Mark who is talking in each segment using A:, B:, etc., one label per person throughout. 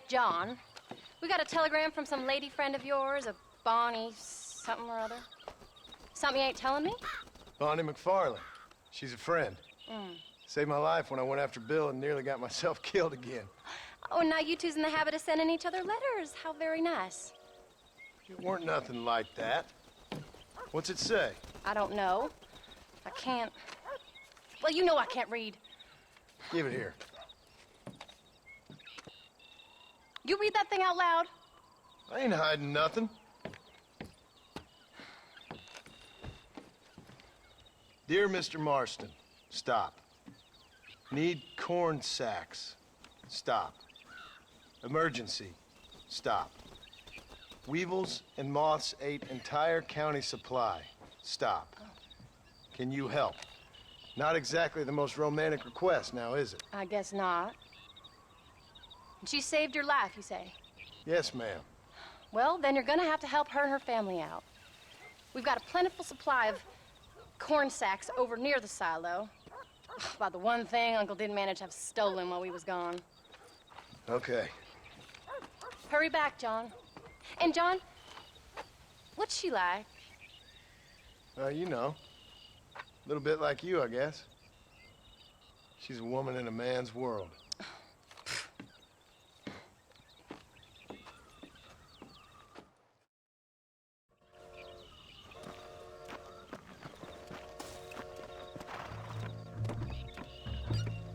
A: John. We got a telegram from some lady friend of yours, a Bonnie something or other. Something you ain't telling me?
B: Bonnie MacFarlane. She's a friend. Saved my life when I went after Bill and nearly got myself killed again.
A: Oh, and now you two's in the habit of sending each other letters. How very nice.
B: It weren't nothing like that. What's it say?
A: I don't know. I can't... Well, you know I can't read.
B: Give it here.
A: You read that thing out loud?
B: I ain't hiding nothing. Dear Mr. Marston, stop. Need corn sacks. Stop. Emergency. Stop. Weevils and moths ate entire county supply. Stop. Can you help? Not exactly the most romantic request, now is it?
A: I guess not. She saved your life, you say?
B: Yes, ma'am.
A: Well, then you're gonna have to help her and her family out. We've got a plentiful supply of corn sacks over near the silo. About the one thing Uncle didn't manage to have stolen while we was gone.
B: Okay.
A: Hurry back, John. And John, what's she like?
B: You know. A little bit like you, I guess. She's a woman in a man's world.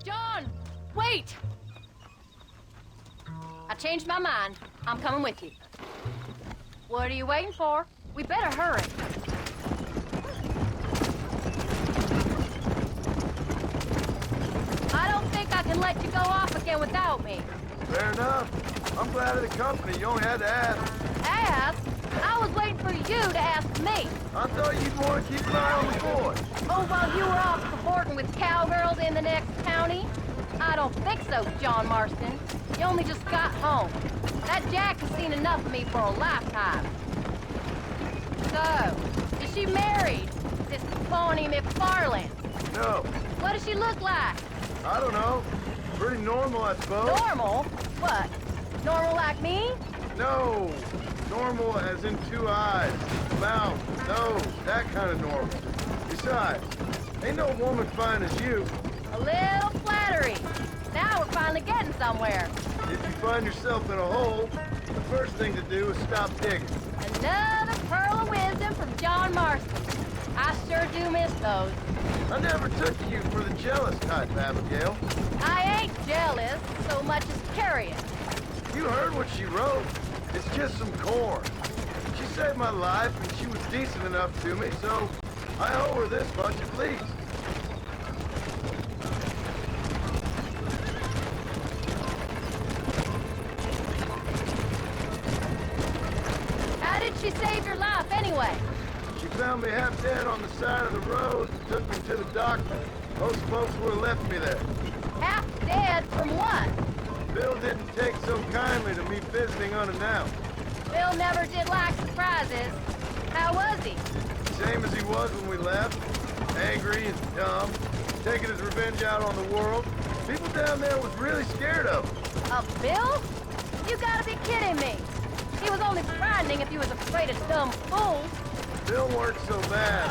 A: John, wait! I changed my mind. I'm coming with you. What are you waiting for? We better hurry. I don't think I can let you go off again without me.
B: Fair enough. I'm glad of the company. You only had to ask.
A: Ask? I was waiting for you to ask me.
B: I thought you'd want to keep an eye on the boy.
A: Oh, while you were off cavorting with cowgirls in the next county? I don't think so, John Marston. You only just got home. That Jack has seen enough of me for a lifetime. So, is she married? This Bonnie MacFarlane?
B: No.
A: What does she look like?
B: I don't know. Pretty normal, I suppose.
A: Normal? What? Normal like me?
B: No. Normal as in 2 eyes, mouth, nose, that kind of normal. Besides, ain't no woman fine as you.
A: A little flattery. Now we're finally getting somewhere.
B: If you find yourself in a hole, the first thing to do is stop digging.
A: Another pearl of wisdom from John Marston. I sure do miss those.
B: I never took you for the jealous type, Abigail.
A: I ain't jealous so much as curious.
B: You heard what she wrote. It's just some corn. She saved my life, and she was decent enough to me, so I owe her this much at least.
A: How did she save your life anyway?
B: She found me half dead on the side of the road and took me to the doctor. Most folks would have left me there.
A: Half dead from what?
B: Bill didn't take so kindly to me visiting unannounced.
A: Bill never did like surprises. How was he?
B: Same as he was when we left. Angry and dumb. Taking his revenge out on the world. People down there was really scared of him.
A: Of Bill? You gotta be kidding me. He was only frightening if you was afraid of dumb fools.
B: Bill weren't so bad.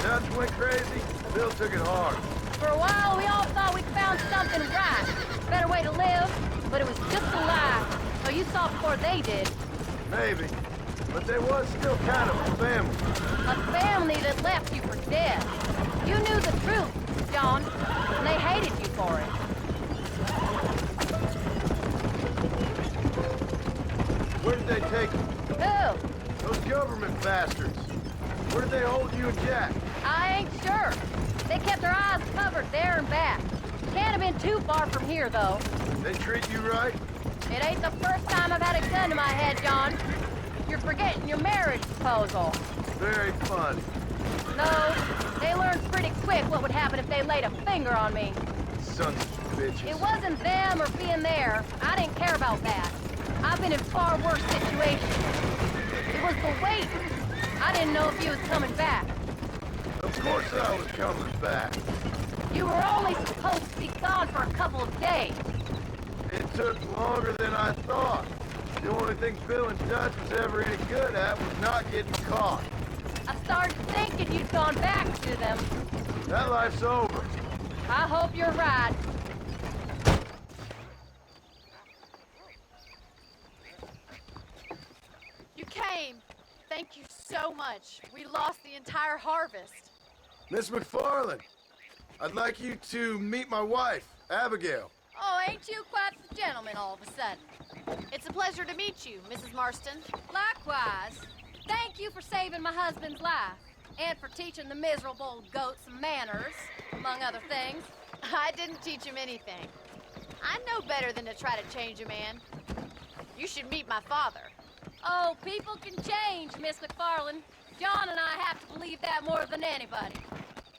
B: Dutch went crazy. Bill took it hard.
A: For a while, we all thought we'd found something right. Better way to live, but it was just a lie. So you saw before they did.
B: Maybe. But there was still kind of a family.
A: A family that left you for dead. You knew the truth, John, and they hated you for it.
B: Where did they take him?
A: Who?
B: Those government bastards. Where did they hold you and Jack?
A: I ain't sure. They kept their eyes covered there and back. Can't have been too far from here, though.
B: They treat you right?
A: It ain't the first time I've had a gun to my head, John. You're forgetting your marriage proposal.
B: Very funny.
A: No, they learned pretty quick what would happen if they laid a finger on me.
B: Sons of bitches.
A: It wasn't them or being there. I didn't care about that. I've been in far worse situations. It was the wait. I didn't know if you was coming back.
B: Of course I was coming back.
A: You were only supposed to be gone for a couple of days.
B: It took longer than I thought. The only thing Bill and Dutch was ever any good at was not getting caught.
A: I started thinking you'd gone back to them.
B: That life's over.
A: I hope you're right.
C: You came. Thank you so much. We lost the entire harvest.
B: Miss MacFarlane, I'd like you to meet my wife, Abigail.
C: Oh, ain't you quite the gentleman all of a sudden? It's a pleasure to meet you, Mrs. Marston.
A: Likewise. Thank you for saving my husband's life. And for teaching the miserable goat some manners, among other things.
C: I didn't teach him anything. I know better than to try to change a man. You should meet my father.
A: Oh, people can change, Miss MacFarlane. John and I have to believe that more than anybody.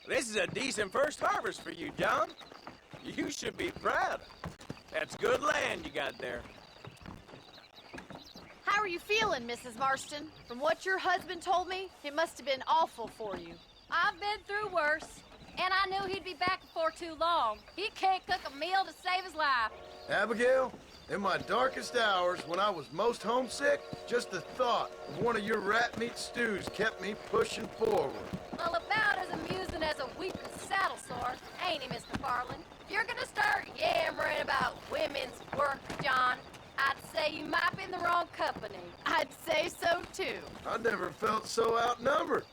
D: This is a decent first harvest for you, John. You should be proud. That's good land you got there.
C: How are you feeling, Mrs. Marston? From what your husband told me, it must have been awful for you.
A: I've been through worse, and I knew he'd be back before too long. He can't cook a meal to save his life.
B: Abigail, in my darkest hours, when I was most homesick, just the thought of one of your rat meat stews kept me pushing forward.
A: Well, about as amusing as a weeping saddle sore, ain't he, Miss MacFarlane? If you're gonna start yammering about women's work, John, I'd say you might be in the wrong company.
C: I'd say so, too.
B: I never felt so outnumbered.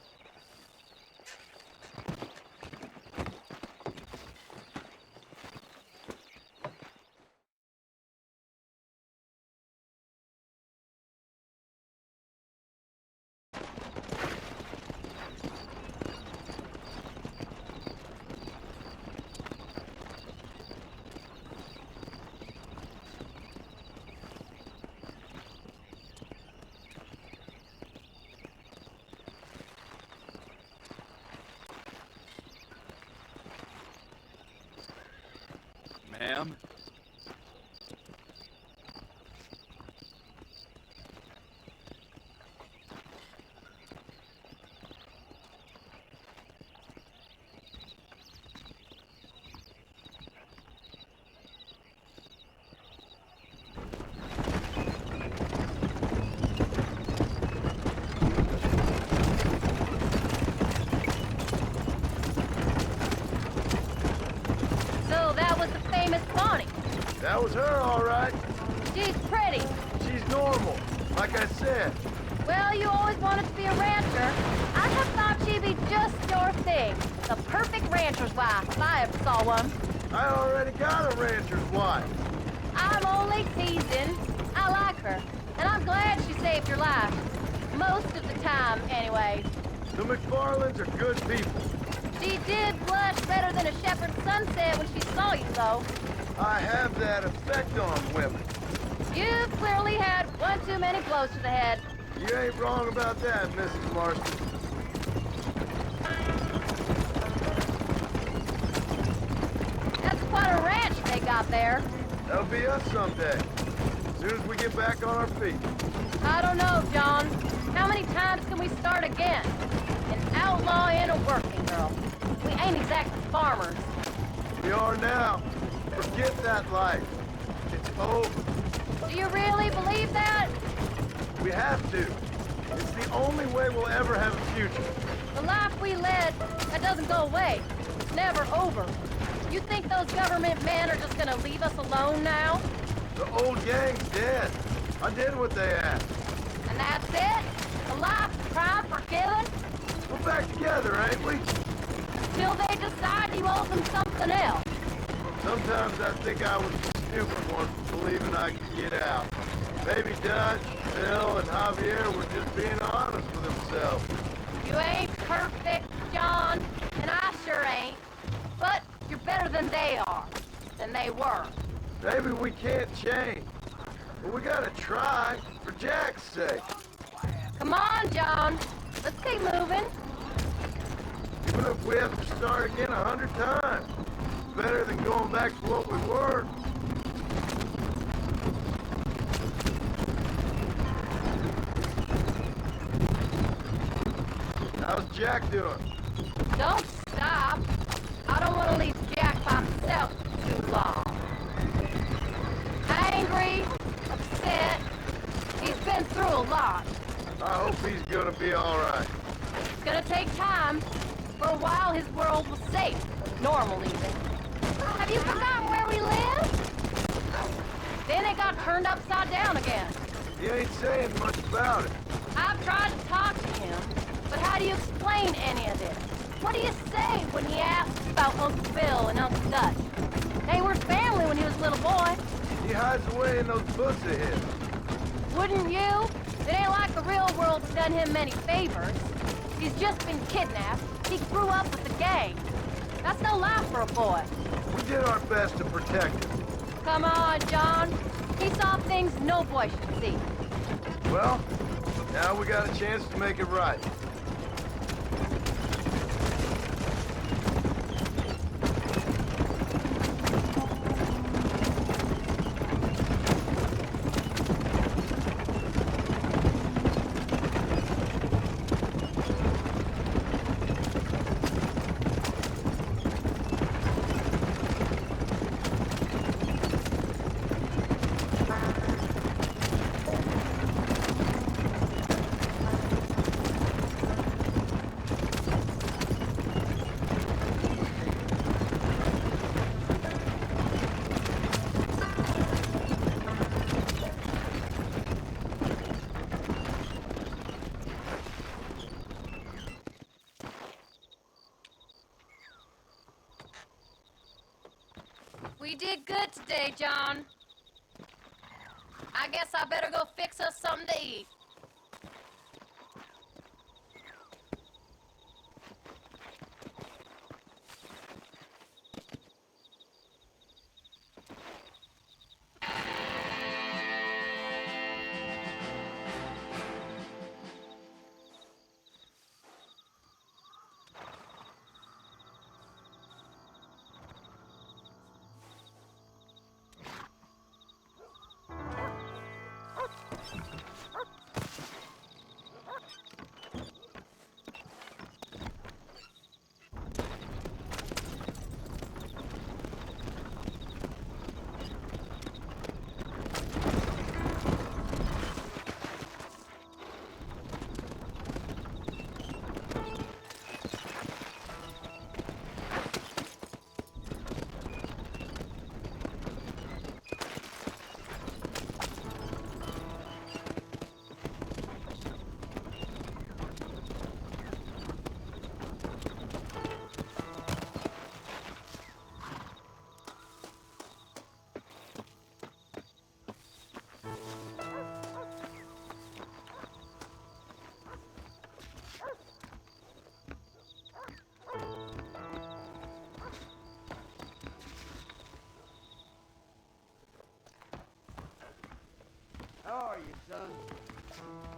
D: Ma'am?
A: So that was the famous Bonnie.
B: That was her, all right.
A: She's pretty.
B: She's normal, like I said.
A: Well, you always wanted to be a rancher. I have thought she'd be just your thing. The perfect rancher's wife, if I ever saw one.
B: I already got a rancher's wife.
A: I'm only teasing. I like her, and I'm glad she saved your life. Most of the time, anyways.
B: The MacFarlanes are good people.
A: She did blush better than a shepherd's sunset when she saw you, though.
B: I have that effect on women.
A: You've clearly had one too many blows to the head.
B: You ain't wrong about that, Mrs. Marston.
A: That's quite a ranch they got there.
B: That'll be us someday, as soon as we get back on our feet.
A: I don't know, John. How many times can we start again? An outlaw and a working girl. We ain't exactly farmers.
B: We are now. Forget that life. It's over.
A: Do you really believe that?
B: We have to. It's the only way we'll ever have a future.
A: The life we led, that doesn't go away. It's never over. You think those government men are just gonna leave us alone now?
B: The old gang's dead. I did what they asked.
A: And that's it? A life of crime forgiven?
B: We're back together, ain't we?
A: Till they decide you owe them something else.
B: Sometimes I think I was the stupid one for believing I could get out. Maybe Dutch, Bill, and Javier were just being honest with themselves.
A: You ain't perfect, John, and I sure ain't. But you're better than they are, than they were.
B: Maybe we can't change, but we gotta try, for Jack's sake.
A: Come on, John. Let's keep moving.
B: Even if we have to start again 100 times. Better than going back to what we were. How's Jack doing?
A: Don't stop. I don't want to leave Jack by himself too long.
B: gonna be all right.
A: It's gonna take time. For a while, his world was safe. Normal, even. Have you forgotten where we live? Then it got turned upside down again.
B: He ain't saying much about it.
A: I've tried to talk to him, but how do you explain any of this? What do you say when he asks about Uncle Bill and Uncle Dutch? They were family when he was a little boy.
B: He hides away in those books of his.
A: Wouldn't you? It ain't like the real world's done him many favors. He's just been kidnapped. He grew up with the gang. That's no life for a boy.
B: We did our best to protect him.
A: Come on, John. He saw things no boy should see.
B: Well, now we got a chance to make it right.
A: We did good today, John. I guess I better go fix us something to eat.
E: How are you, son?